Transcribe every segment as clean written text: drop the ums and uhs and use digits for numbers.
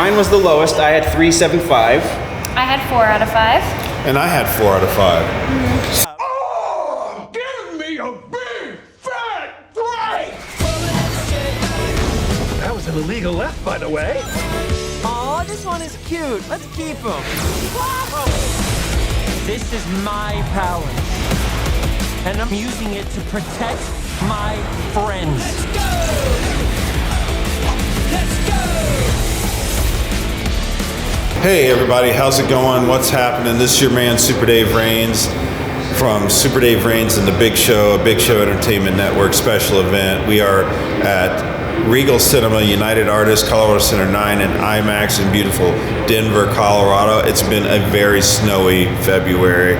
mine was the lowest. I had 3.75. I had 4 out of 5. And I had 4 out of 5. Oh, give me a big fat break! That was an illegal left, by the way. Aw, this one is cute. Let's keep him. This is my power. And I'm using it to protect my friends. Let's go! Let's go! Hey everybody, how's it going? What's happening? This is your man Super Dace Raines from Super Dace Raines and the Big Show, a Big Show Entertainment Network special event. We are at Regal Cinema, United Artists, Colorado Center 9 and IMAX in beautiful Denver, Colorado. It's been a very snowy February,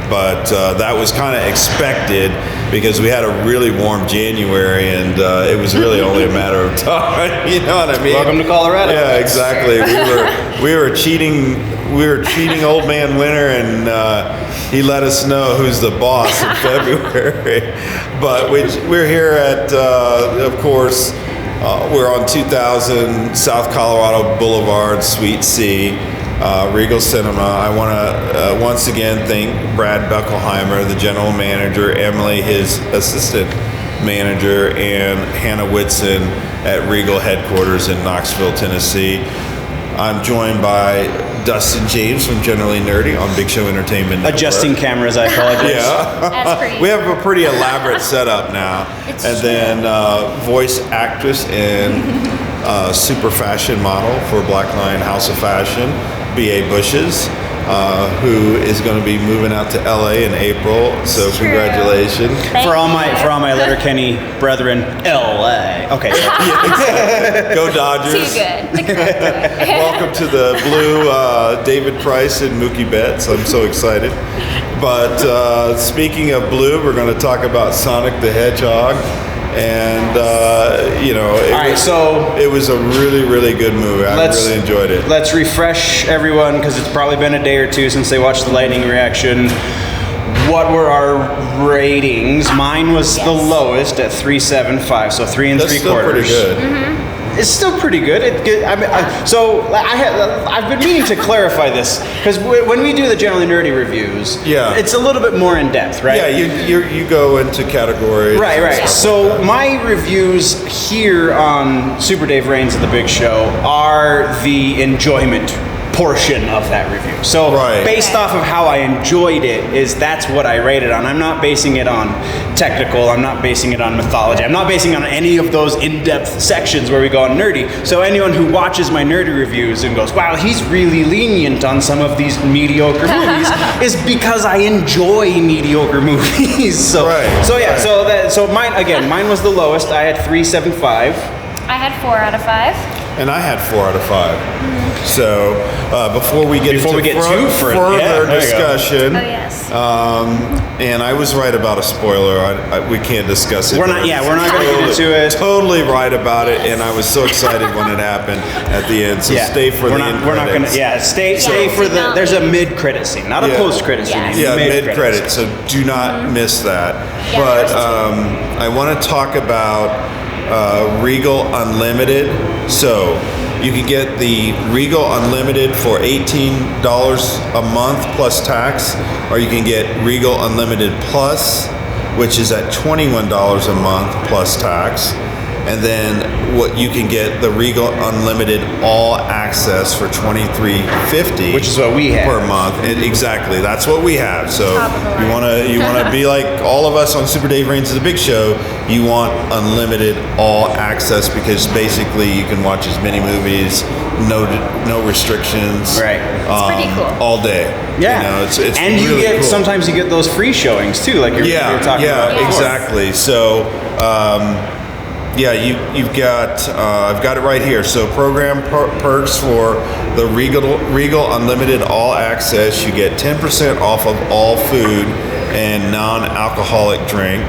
but that was kind of expected because we had a really warm January and it was really only a matter of time. You know what I mean? Welcome to Colorado. Yeah, exactly. We were cheating old man winter, and he let us know who's the boss in February. But we're here at, of course, we're on 2000 South Colorado Boulevard, Suite C, Regal Cinema. I want to once again thank Brad Beckelheimer, the general manager, Emily, his assistant manager, and Hannah Whitson at Regal headquarters in Knoxville, Tennessee. I'm joined by Dustin James from Generally Nerdy on Big Show Entertainment Network. Adjusting cameras, I apologize. Yeah. We have a pretty elaborate setup now. It's and true. then voice actress and super fashion model for Black Lion House of Fashion, B.A. Bushes, who is going to be moving out to L.A. in April. So It's true. congratulations. For all my Letterkenny brethren, L.A. Okay. Go Dodgers. Too good. The correct way. Welcome to the blue David Price and Mookie Betts. I'm so excited. But speaking of blue, we're going to talk about Sonic the Hedgehog. And, it was a really, really good movie. I really enjoyed it. Let's refresh everyone, because it's probably been a day or two since they watched the lightning reaction. What were our ratings? Mine was the lowest at 3.75, so 3 3/4. That's still pretty good. It's still pretty good. I've been meaning to clarify this, because when we do the Generally Nerdy reviews, it's a little bit more in depth, right? Yeah, you go into categories. Right. So my reviews here on Super Dace Raines and the Big Show are the enjoyment portion of that review. So based off of how I enjoyed it, that's what I rated on. I'm not basing it on technical, I'm not basing it on mythology, I'm not basing it on any of those in-depth sections where we go on nerdy. So anyone who watches my nerdy reviews and goes, wow, he's really lenient on some of these mediocre movies, is because I enjoy mediocre movies. So mine was the lowest. I had 3.75. I had 4 out of 5. And I had 4 out of 5. So before we get too further discussion, and I was right about a spoiler. We can't discuss it. We're not going to get into it. Totally right about it, and I was so excited when it happened at the end. So stay for the end credits. Stay for the. There's a mid-credit scene, not a post-credit scene. Yeah, mid-credit. So do not miss that. But I want to talk about Regal Unlimited. So you can get the Regal Unlimited for $18 a month plus tax, or you can get Regal Unlimited Plus, which is at $21 a month plus tax. And then what you can get the Regal Unlimited All Access for $23.50, which is what we have per month. Exactly, that's what we have. So you want to be like all of us on Super Dace Raines of the Big Show. You want unlimited all access, because basically you can watch as many movies, no restrictions. Right, it's pretty cool. All day. Yeah, it's and really you get cool. Sometimes you get those free showings too, like you're talking about. Yeah, exactly. So. You've got, I've got it right here. So program perks for the Regal Unlimited All Access. You get 10% off of all food and non-alcoholic drink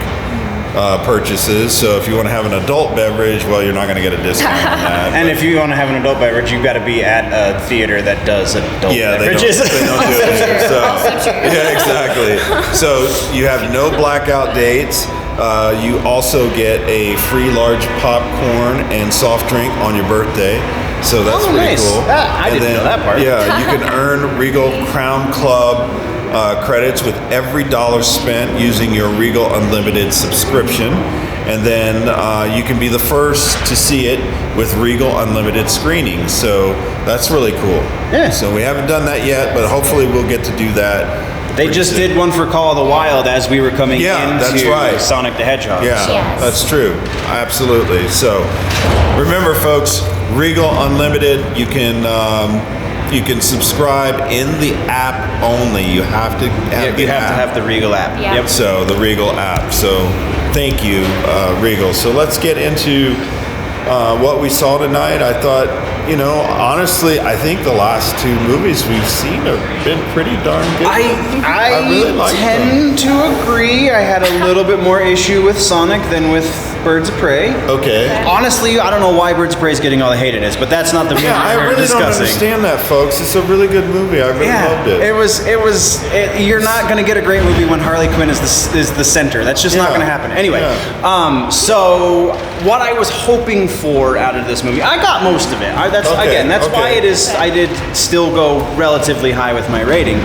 purchases. So if you want to have an adult beverage, well, you're not going to get a discount on that. And if you want to have an adult beverage, you've got to be at a theater that does adult beverages. They don't do it. So, yeah, exactly. So you have no blackout dates. You also get a free large popcorn and soft drink on your birthday. So that's pretty nice. cool. I didn't know that part. Yeah, you can earn Regal Crown Club credits with every dollar spent using your Regal Unlimited subscription. And then you can be the first to see it with Regal Unlimited screenings. So that's really cool. Yeah. So we haven't done that yet, but hopefully we'll get to do that. They just did one for Call of the Wild as we were coming into that's right. Sonic the Hedgehog. Yeah, Yes. that's true. Absolutely. So remember, folks, Regal Unlimited, you can subscribe in the app only. You have to have You have to have the Regal app. Yeah. Yep. So the Regal app. So thank you, Regal. So let's get into what we saw tonight. I thought, honestly, I think the last two movies we've seen have been pretty darn good. I really liked tend to agree. I had a little bit more issue with Sonic than with Birds of Prey. Okay. Honestly, I don't know why Birds of Prey is getting all the hate it is, but that's not the movie Yeah, I we're really discussing. don't understand that, folks. It's a really good movie. I really loved it. You're not going to get a great movie when Harley Quinn is the center. That's just not going to happen. Anyway, so what I was hoping for out of this movie, I got most of it. That's why it is. I did still go relatively high with my rating.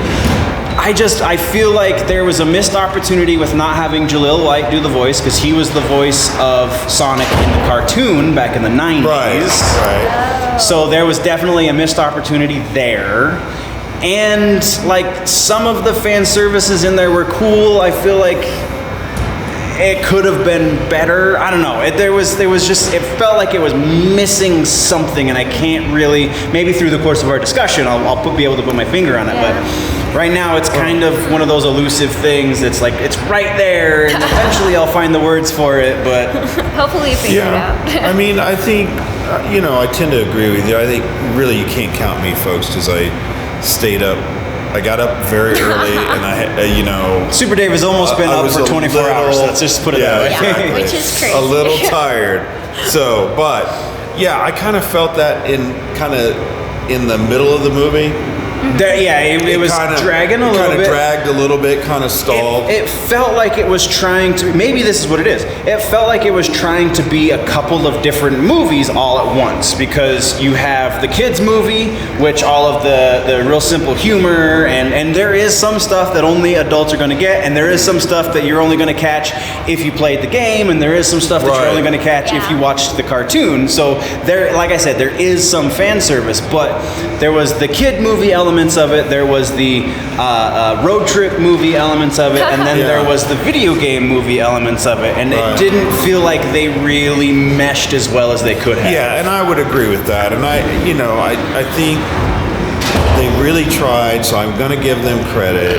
I feel like there was a missed opportunity with not having Jaleel White do the voice, because he was the voice of Sonic in the cartoon back in the 90s. Right. So there was definitely a missed opportunity there. And like some of the fan services in there were cool. I feel like it could have been better. I don't know. It felt like it was missing something, and I can't really. Maybe through the course of our discussion, I'll be able to put my finger on it. Yeah. But right now, it's kind of one of those elusive things. It's like it's right there, and eventually I'll find the words for it. But Hopefully you figure it out. I mean, I think, I tend to agree with you. I think really you can't count me, folks, because I stayed up. I got up very early, and Super Dave has almost been I up was for a 24 hours. little- Let's just put it that way. Yeah, which is crazy. A little tired. So, but yeah, I kind of felt that in the middle of the movie. It was dragging a little bit. Kind of dragged a little bit, kind of stalled. It felt like it was trying to. Maybe this is what it is. It felt like it was trying to be a couple of different movies all at once, because you have the kids movie, which all of the real simple humor, and there is some stuff that only adults are going to get, and there is some stuff that you're only going to catch if you played the game, and there is some stuff that you're only going to catch if you watched the cartoon. So there, like I said, there is some fan service, but there was the kid movie elements of it, there was the road trip movie elements of it, and then there was the video game movie elements of it, and it didn't feel like they really meshed as well as they could have. Yeah, and I would agree with that. And I think they really tried, so I'm going to give them credit,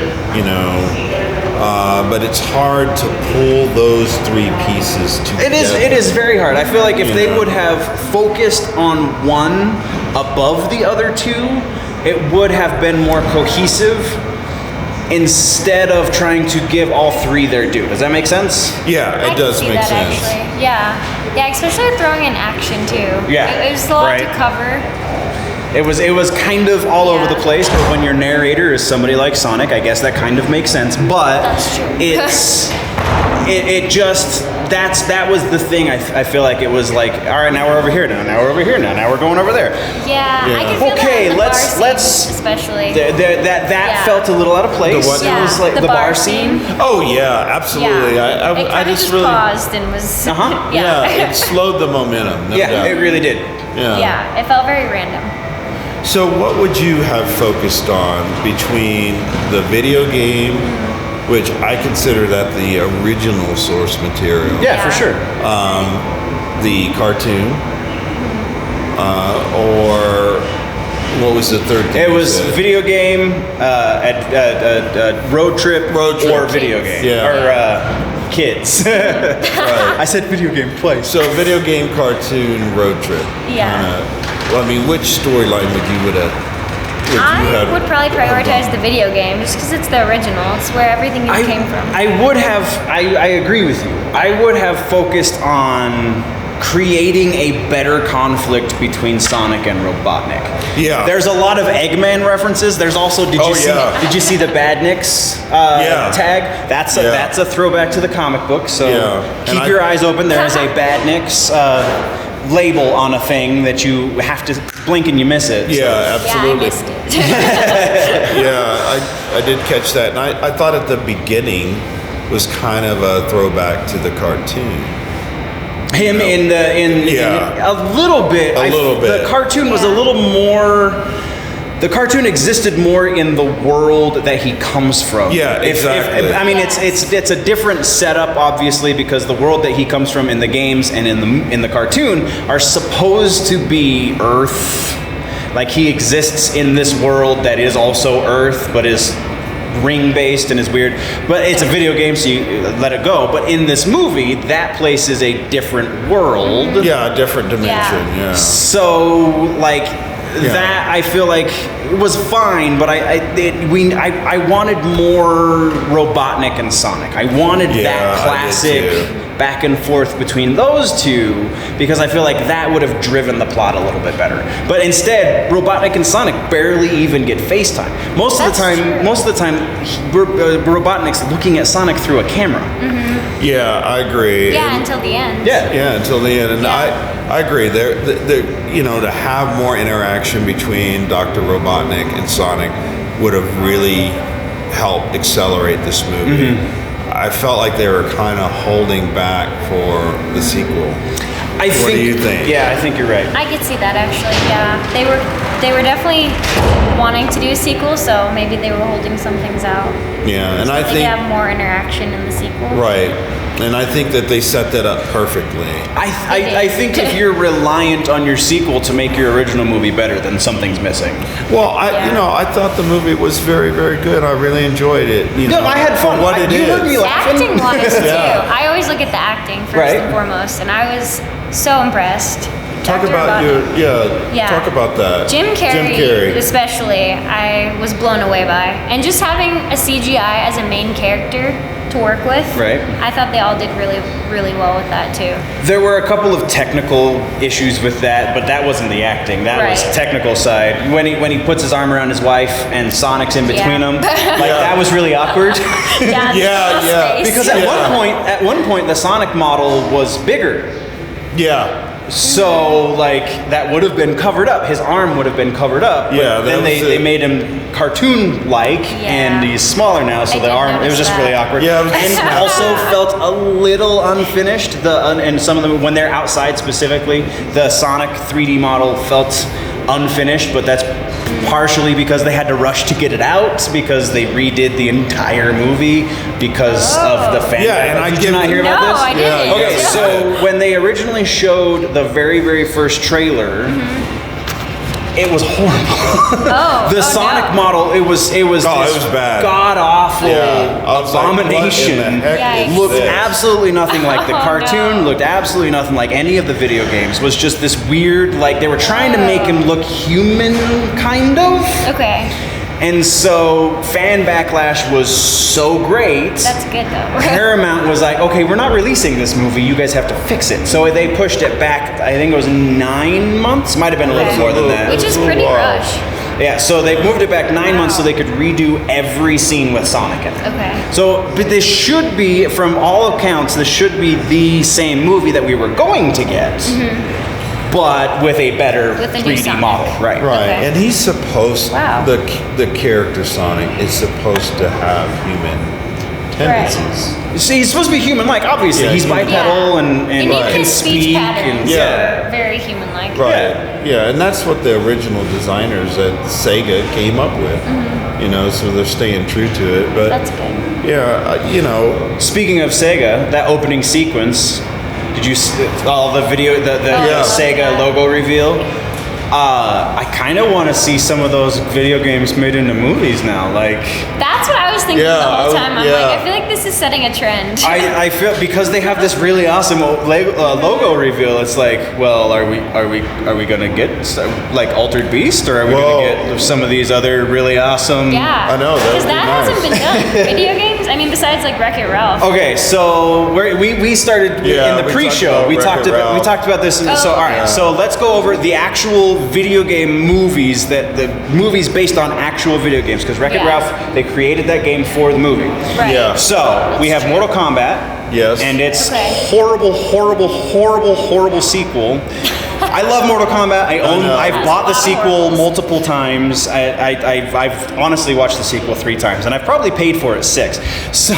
but it's hard to pull those three pieces together. It is very hard. I feel like if they would have focused on one above the other two, it would have been more cohesive instead of trying to give all three their due. Does that make sense? Yeah, it does make sense. Actually. Yeah, especially throwing in action too. Yeah, it was a lot to cover. It was kind of all over the place, but when your narrator is somebody like Sonic, I guess that kind of makes sense. But That's true. that was the thing. I feel like it was like, all right, now we're over here now. Now we're over here now. Now we're going over there. Yeah. I can feel Okay, that in the bar scene, especially. That felt a little out of place. The what? Yeah, It was like the bar scene. Oh yeah, absolutely. Yeah. I It just just really paused and was. yeah, it slowed the momentum. No doubt. It really did. Yeah, it felt very random. So what would you have focused on between the video game, which I consider that the original source material, Yeah, for sure. the cartoon, or what was the third thing? It you was said? video game, road trip, or video game, or kids. I said video game twice. So video game, cartoon, road trip. Yeah. Which storyline would you have? I would probably prioritize the video game just because it's the original. It's where everything came from. I agree with you. I would have focused on creating a better conflict between Sonic and Robotnik. Yeah. There's a lot of Eggman references. There's also did you see the Badniks tag? That's a throwback to the comic book. So keep your eyes open. There is a Badniks label on a thing that you have to blink and you miss it. Yeah, absolutely. Yeah, I missed it. Yeah, I did catch that, and I thought at the beginning was kind of a throwback to the cartoon. Him in a little bit. The cartoon was a little more. The cartoon existed more in the world that he comes from. Yeah, exactly. I mean, it's a different setup, obviously, because the world that he comes from in the games and in the cartoon are supposed to be Earth. Like he exists in this world that is also Earth, but is ring-based and is weird. But it's a video game, so you let it go. But in this movie, that place is a different world. Yeah, a different dimension. Yeah. So like. Yeah. That I feel like was fine, but I wanted more Robotnik and Sonic. I wanted that classic back and forth between those two because I feel like that would have driven the plot a little bit better. But instead, Robotnik and Sonic barely even get FaceTime. Most of the time, Robotnik's looking at Sonic through a camera. Mm-hmm. Yeah, I agree. Yeah, until the end. Yeah, until the end, and I agree. To have more interaction between Dr. Robotnik and Sonic would have really helped accelerate this movie. Mm-hmm. I felt like they were kind of holding back for the sequel. What do you think? Yeah, I think you're right. I could see that actually. Yeah, they were definitely wanting to do a sequel, so maybe they were holding some things out. Yeah, and so I think have more interaction in the sequel. Right. And I think that they set that up perfectly. I think if you're reliant on your sequel to make your original movie better, then something's missing. Well, I thought the movie was very, very good. I really enjoyed it. I had fun. What it is. Heard me laughing. Acting-wise, too. I always look at the acting first and foremost, and I was so impressed. Talk about talk about that. Jim Carrey, especially, I was blown away by. And just having a CGI as a main character to work with, I thought they all did really, really well with that too. There were a couple of technical issues with that, but that wasn't the acting. That was technical side. When he puts his arm around his wife and Sonic's in between them, that was really awkward. Because at one point the Sonic model was bigger. Yeah. So, that would have been covered up. His arm would have been covered up. Yeah. Then they made him cartoon-like, and he's smaller now, so the arm, it was just really awkward. Yeah. And also felt a little unfinished. And some of them, when they're outside specifically, the Sonic 3D model felt unfinished, but that's partially because they had to rush to get it out because they redid the entire movie because of the fan. Yeah, and did you not hear about this? I didn't. Okay, so when they originally showed the very, very first trailer, it was horrible. The Sonic model, it was bad. God awful abomination. Looked absolutely nothing like the cartoon. Looked absolutely nothing like any of the video games. Was just this weird, they were trying to make him look human, kind of. Okay. And so fan backlash was so great. That's good though. Paramount was like, okay, we're not releasing this movie. You guys have to fix it. So they pushed it back. I think it was 9 months. Might have been a little more than that. Which is pretty rush. Yeah, so they moved it back 9 months so they could redo every scene with Sonic in it. Okay. So, but this should be, from all accounts, this should be the same movie that we were going to get. But with a better 3D model, right? Okay. And he's supposed the character Sonic is supposed to have human tendencies. See, he's supposed to be human-like. Obviously, he's bipedal and can speak. Patterns are very human-like. Right. Yeah, and that's what the original designers at Sega came up with. So they're staying true to it. But that's good. Yeah, Speaking of Sega, that opening sequence. Did you see all the video, the Sega logo reveal? I kind of want to see some of those video games made into movies now. That's what I was thinking the whole time. I'm I feel like this is setting a trend. I feel because they have this really awesome logo reveal. It's well, are we gonna get Altered Beast, or are we gonna get some of these other really awesome? Yeah, I know because that hasn't been done. Video games. I mean, besides like Wreck-It Ralph. Okay, so we started in the pre-show. We talked about this. So all right, so let's go over the actual video game movies the movies based on actual video games, because Wreck-It Ralph, they created that game for the movie. Right. Yeah. So we have Mortal Kombat. Yes. And it's horrible sequel. I love Mortal Kombat. I've bought the sequel multiple times. I've honestly watched the sequel 3 times, and I've probably paid for it 6. So,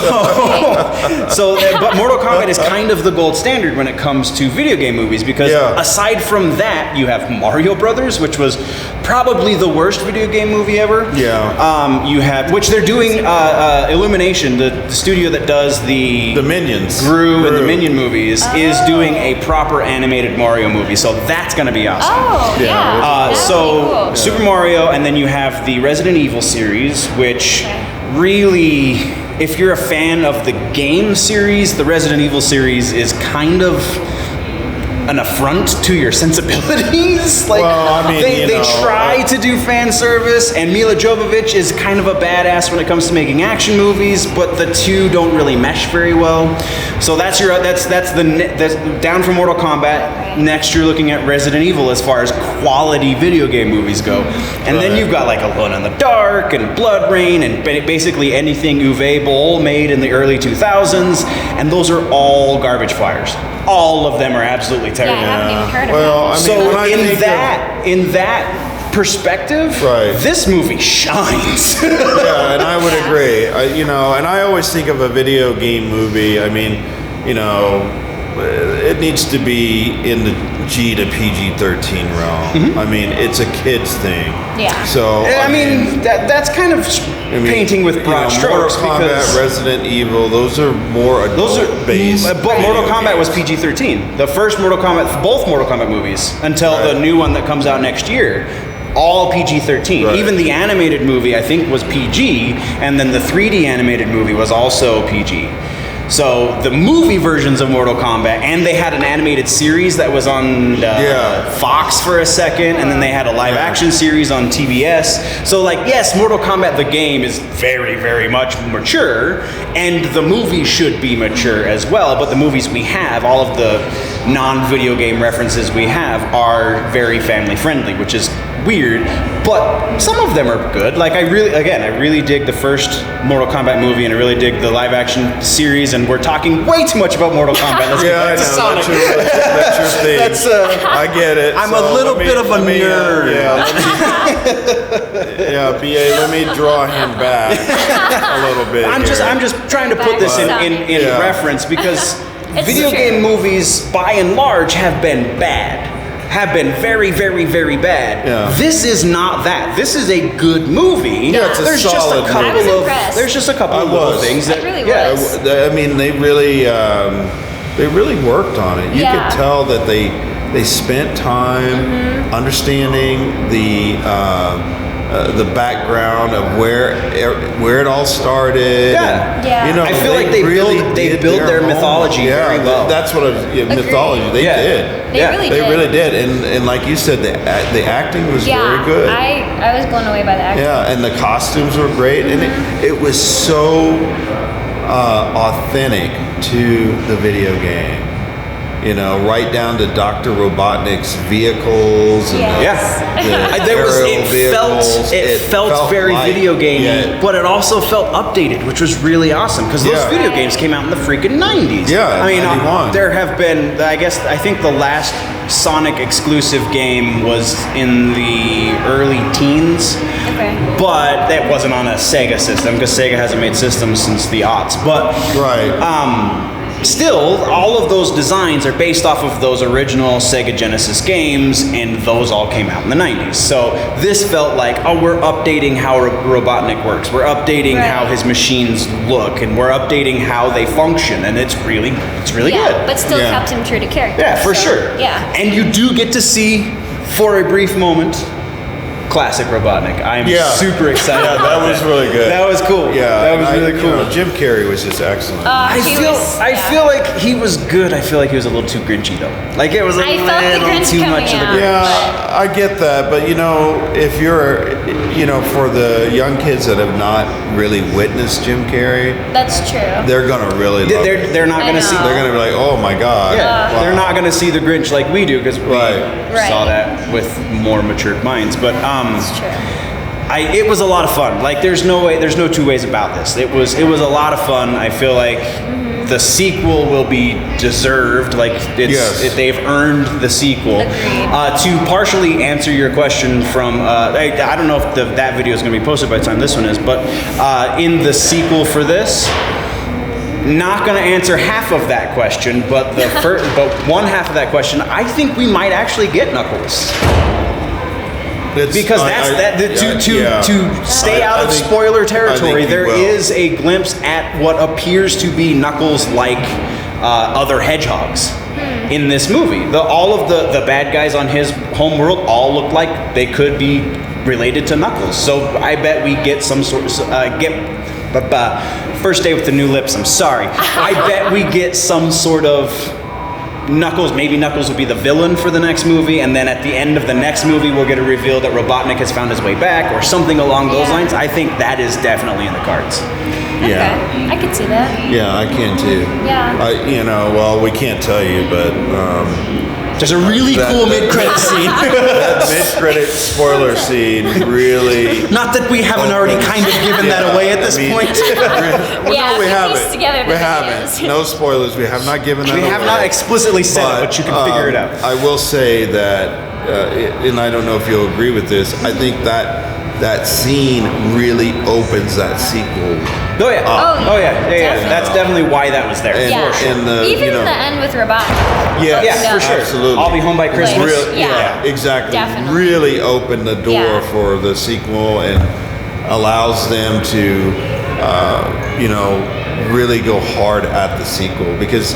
but Mortal Kombat is kind of the gold standard when it comes to video game movies, because aside from that, you have Mario Brothers, which was probably the worst video game movie ever. Yeah. You have, which they're doing Illumination, the studio that does the Minions, Gru and the Minion movies, is doing a proper animated Mario movie. So that's going to be awesome. Oh, yeah. So Super Mario, and then you have the Resident Evil series, which really, if you're a fan of the game series, the Resident Evil series is kind of an affront to your sensibilities. Like, well, I mean, they try to do fan service, and Mila Jovovich is kind of a badass when it comes to making action movies, but the two don't really mesh very well. So that's down from Mortal Kombat. Next, you're looking at Resident Evil as far as quality video game movies go, and then you've got like Alone in the Dark and Blood Rain and basically anything Uwe Boll made in the early 2000s, and those are all garbage fires. All of them are absolutely terrible. Yeah, I haven't even heard of well, I mean, so in of that perspective, this movie shines. Yeah, and I would agree. And I always think of a video game movie. I mean, it needs to be in the G to PG-13 realm. I mean, it's a kid's thing. Yeah. So I mean that's kind of painting with broad strokes. Mortal Kombat, Resident Evil, those are more adult-based. But Mortal Kombat was PG-13. The first both Mortal Kombat movies, until the new one that comes out next year. All PG-13. Right. Even the animated movie, I think, was PG, and then the 3D animated movie was also PG. So the movie versions of Mortal Kombat, and they had an animated series that was on Fox for a second, and then they had a live action series on TBS. So yes, Mortal Kombat the game is very, very much mature, and the movie should be mature as well, but the movies we have, all of the non-video game references we have, are very family friendly, which is weird, but some of them are good. I really dig the first Mortal Kombat movie, and I really dig the live action series, and we're talking way too much about Mortal Kombat. Let's get back to Sonic. That's your thing. I get it. I'm a little bit of a nerd. BA, let me draw him back a little bit. I'm just trying to put this in reference, because video game movies, by and large, have been bad. Have been very, very, very bad. Yeah. This is not that. This is a good movie. Yeah, it's a solid movie. I was impressed. There's just a couple of little things that. It really was. I mean, they really worked on it. You could tell that they spent time understanding the background of where it all started. I feel like they build their mythology very well. That's what mythology. They did. They really did. And like you said, the acting was very good. I was blown away by the acting. Yeah, and the costumes were great, and it was so authentic to the video game. Right down to Dr. Robotnik's vehicles and it felt very video gamey, but it also felt updated, which was really awesome, because those video games came out in the freaking 90s. Yeah, I mean, 91. There have been, I think the last Sonic exclusive game was in the early teens. Okay. But that wasn't on a Sega system, because Sega hasn't made systems since the aughts. But still, all of those designs are based off of those original Sega Genesis games, and those all came out in the 90s. So this felt like, we're updating how Robotnik works. We're updating how his machines look, and we're updating how they function, and it's really good. But still kept him true to character. Yeah, for sure. Yeah. And you do get to see, for a brief moment, classic Robotnik. I am super excited. That was really good. That was cool. Yeah, that was really cool. Jim Carrey was just excellent. I feel like he was good. I feel like he was a little too grinchy though. It was a little too much of the Grinch. Yeah, I get that, but if for the young kids that have not really witnessed Jim Carrey, That's true. they're gonna really love it. They're not going to see. They're gonna be like, oh my god. Yeah, wow. they're not going to see the Grinch like we do because we Right. saw that with more matured minds. But That's true. it was a lot of fun. Like there's no two ways about this. It was a lot of fun. I feel like the sequel will be deserved. Like they've earned the sequel. Agreed. To partially answer your question from I don't know if that video is going to be posted by the time this one is, but in the sequel for this. Not going to answer half of that question, but but one half of that question, I think we might actually get Knuckles. Because to stay out of spoiler territory, there is a glimpse at what appears to be Knuckles like other hedgehogs in this movie. All of the bad guys on his home world all look like they could be related to Knuckles. So I bet we get some sort first day with the new lips, I'm sorry. I bet we get some sort of Knuckles. Maybe Knuckles will be the villain for the next movie, and then at the end of the next movie, we'll get a reveal that Robotnik has found his way back, or something along those lines. I think that is definitely in the cards. Yeah. Okay. I could see that. Yeah, I can too. Yeah. We can't tell you, but there's a really cool mid-credit scene. That mid-credit spoiler scene really. Not that we haven't already kind of given that away at this point. No, we haven't. Together We haven't. No spoilers. We have not given that away. We have not explicitly said it, but you can figure it out. I will say that, and I don't know if you'll agree with this, I think that scene really opens that sequel. Oh yeah. That's definitely why that was there. Yeah. And Even in the end with Robotnik. Yeah, for sure. Absolutely. I'll be home by Christmas. Exactly. Definitely. Really opened the door for the sequel and allows them to, really go hard at the sequel, because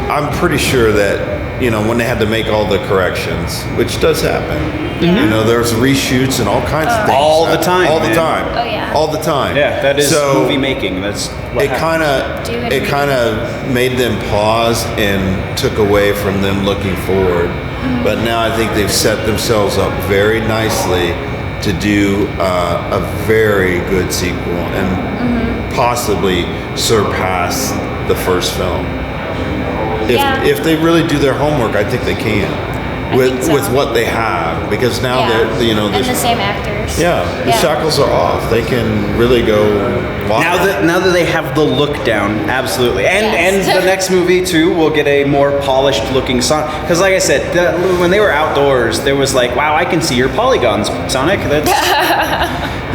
I'm pretty sure that when they had to make all the corrections, which does happen, there's reshoots and all kinds of things all the time. all the time. Oh yeah. All the time. Yeah, that is movie making. That's what it kind of made them pause and took away from them looking forward. But now I think they've set themselves up very nicely to do a very good sequel and possibly surpass the first film. If they really do their homework, I think they can. With what they have, because now they're and the same actors. The shackles are off. They can really go wild. Now that they have the look down, absolutely. And the next movie too will get a more polished looking Sonic. Because like I said, when they were outdoors, there was like, wow, I can see your polygons, Sonic.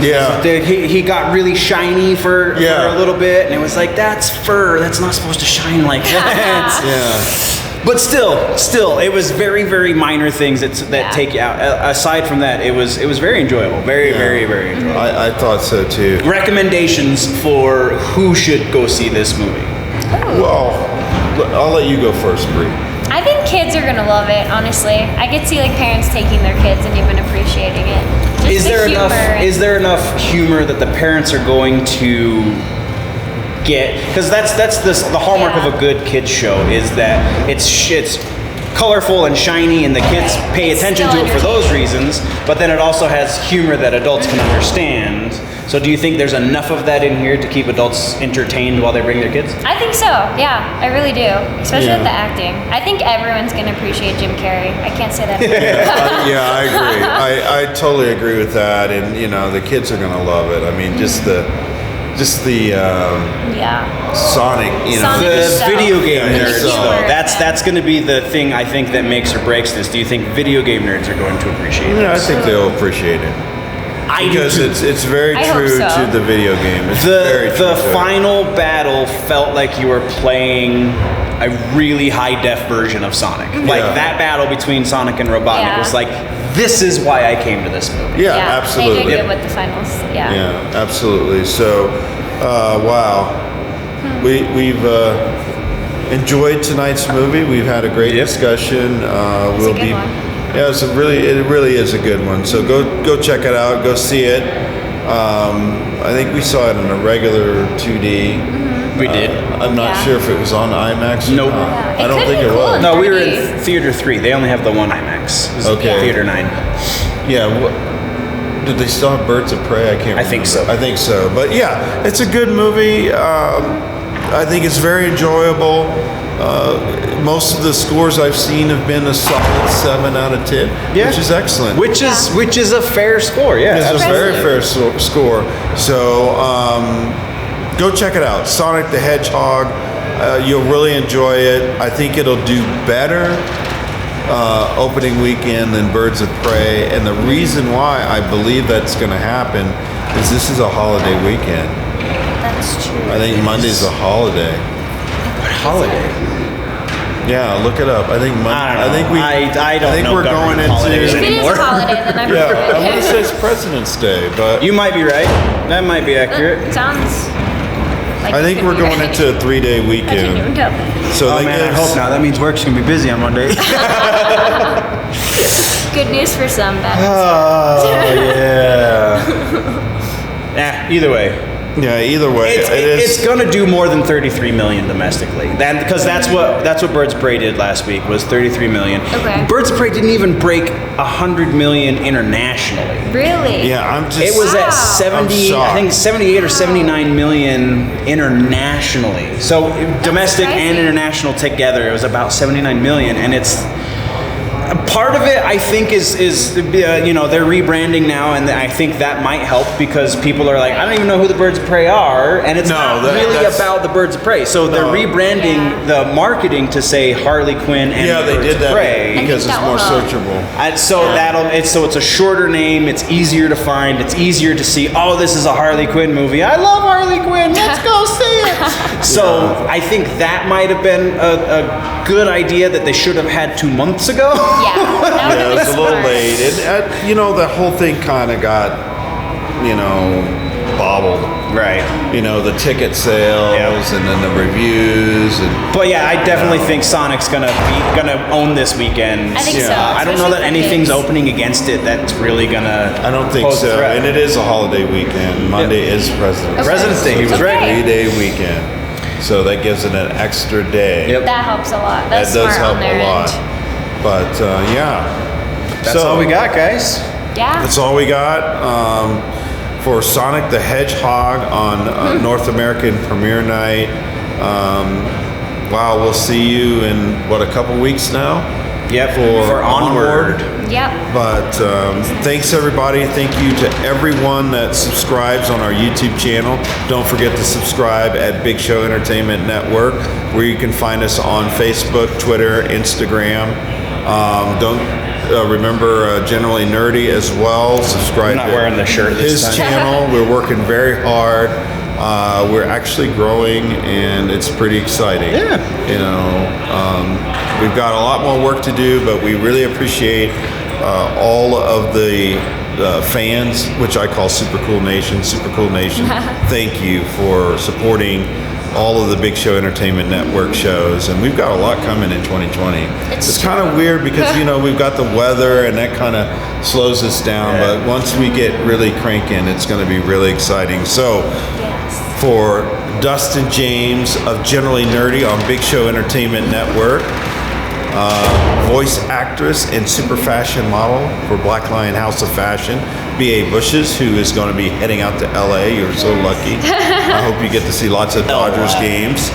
He got really shiny for a little bit, and it was like, that's fur. That's not supposed to shine like that. But still, it was very, very minor things that take you out. Aside from that, it was very enjoyable. Very, very, very enjoyable. I thought so too. Recommendations for who should go see this movie? Well, I'll let you go first, Bree. I think kids are gonna love it. Honestly, I could see like parents taking their kids and even appreciating it. Is there enough humor that the parents are going to get? Because that's the hallmark of a good kids show, is that it's colorful and shiny, and the kids pay attention to it for those reasons. But then it also has humor that adults can understand. So do you think there's enough of that in here to keep adults entertained while they bring their kids? I think so. Yeah, I really do. Especially with the acting. I think everyone's gonna appreciate Jim Carrey. I can't say that. I agree. I totally agree with that, and the kids are gonna love it. I mean, just the Sonic, the video game nerds, though. That's going to be the thing I think that makes or breaks this. Do you think video game nerds are going to appreciate it? I think they'll appreciate it. Because it's very true to the video game. It's the final battle felt like you were playing a really high def version of Sonic. Like that battle between Sonic and Robotnik was like, this is why I came to this movie. Yeah, absolutely. They did good with the finals. Yeah, absolutely. So, wow, we've enjoyed tonight's movie. We've had a great discussion. We'll be. Yeah, it really is a good one. So go check it out. Go see it. I think we saw it in a regular 2D. We did. I'm not sure if it was on IMAX. Nope. I don't think it was. No, we were in Theater 3. They only have the one IMAX. Okay. Theater 9. Yeah. Did they still have Birds of Prey? I can't remember. I think so. I think so. But yeah, it's a good movie. I think it's very enjoyable. Most of the scores I've seen have been a solid 7 out of 10, which is excellent. Which is a fair score, yeah. It's a very fair score. So go check it out. Sonic the Hedgehog. You'll really enjoy it. I think it'll do better opening weekend than Birds of Prey. And the reason why I believe that's going to happen is this is a holiday weekend. That's true. I think Monday's a holiday. What holiday? Yeah, look it up. I think Monday. I don't know. I don't think know we're going government holidays into. If it is anymore. a holiday, then I Yeah, prefer I want to it. say it's President's Day, but You might be right. That might be accurate. Sounds like I think we're going into a 3-day I weekend. didn't know. So Oh they man, I give- hope not. That means work's gonna be busy on Monday. Good news for some, bad Oh yeah. Either way, Yeah, either way, it's gonna do more than 33 million domestically. Because that's what Birds of Prey did last week, was 33 million. Okay. Birds of Prey didn't even break 100 million internationally. Really? Yeah, I'm just. It was at Wow. 70, I'm I think shocked. 78 or 79 million internationally. So domestic and crazy. international together, it was about 79 million, and it's. Part of it, I think, is they're rebranding now, and I think that might help because people are like, I don't even know who the Birds of Prey are, and it's not really that's- about the Birds of Prey. So they're rebranding the marketing to say Harley Quinn and Yeah, they Birds did of that Prey. because it's that more will help. searchable. And so it's a shorter name. It's easier to find. It's easier to see. Oh, this is a Harley Quinn movie. I love Harley Quinn. Let's go see it. So I think that might have been a good idea that they should have had 2 months ago. Yeah. That would Yeah, have it was been a little smart. late. And the whole thing kind of got, bobbled. Right. The ticket sales and then the reviews and. But yeah, I definitely think Sonic's gonna own this weekend. I think so, I don't know especially that for anything's kids. opening against it that's really gonna. I don't think pose a so. threat. And it is a holiday weekend. Monday is President's Okay. President's Day, he was Okay. right. 3-day weekend. So that gives it an extra day. Yep. That helps a lot. That That's does smart help on their a lot. end. But yeah. That's all we got, guys. Yeah. That's all we got for Sonic the Hedgehog on North American premiere night. Wow, we'll see you in a couple weeks now? Yep. For Onward. Yep. But thanks everybody. Thank you to everyone that subscribes on our YouTube channel. Don't forget to subscribe at Big Show Entertainment Network, where you can find us on Facebook, Twitter, Instagram. Remember Generally Nerdy as well. Subscribe I'm not to wearing the shirt this his time. channel. We're working very hard. We're actually growing, and it's pretty exciting. Yeah. We've got a lot more work to do, but we really appreciate all of the fans, which I call Super Cool Nation. Super Cool Nation, thank you for supporting all of the Big Show Entertainment Network shows, and we've got a lot coming in 2020. It's kind of weird because we've got the weather, and that kind of slows us down. Yeah. But once we get really cranking, it's going to be really exciting. So, for Dustin James of Generally Nerdy on Big Show Entertainment Network, voice actress and super fashion model for Black Lion House of Fashion, B.A. Bushes, who is going to be heading out to L.A. You're so lucky. I hope you get to see lots of Dodgers games.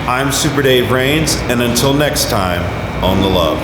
I'm Super Dave Raines, and until next time, on the love.